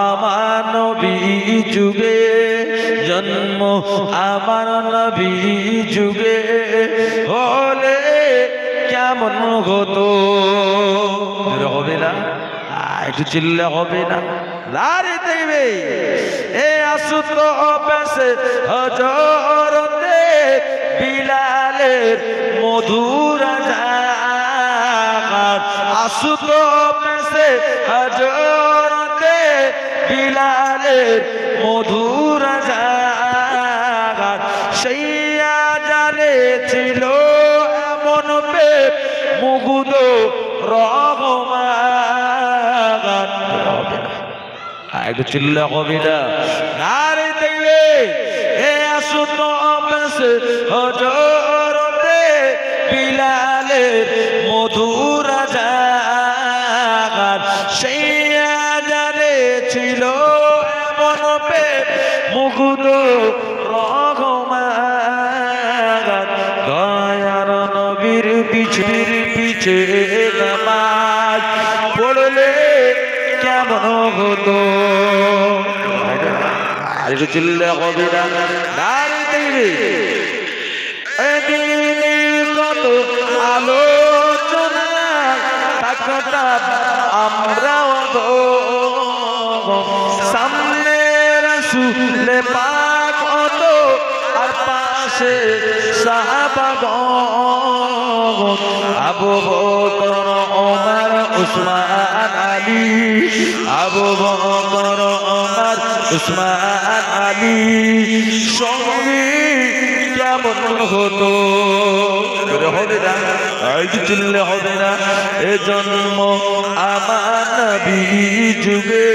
আমার নবী যুগে, জন্ম আমার নবী যুগে হলে কেমন হতো। হবে না? একটু চিল্লা হবে না? লারে দেবে এ আসুত অভ্যাসে হজরতে বিলালের মধুর জাগাত, আসুত অভ্যাসে হজরতে বিলালের মধুর জাগাত, সেই আজানে ছিল এমন পেপ মুগুদ রহমান। একটু চিল্লা হবে না? নারে দেখবে এ আসুত অভ্যাসে হজরতে বিলালের মধুর জাগাত, সেই আজানে ছিল এমন পেপ মুগুদ রহমান। দয়ার নবীর পিছের পিছে নামাজ পড়লে কেমন হতো। আর একটু চিল্লা হবে না? কত আলোচনা থাকতাম আমরাও সামনে রাসূল পাক হতো আর পাশে সাহাবাগণ, আবু বকর ওমর উসমান আলী, আবু বকর ওমর উসমান আলী সঙ্গে কেমন হতো। হবে না? চিল্লে হবে না? এ জন্ম আমার নবী যুগে।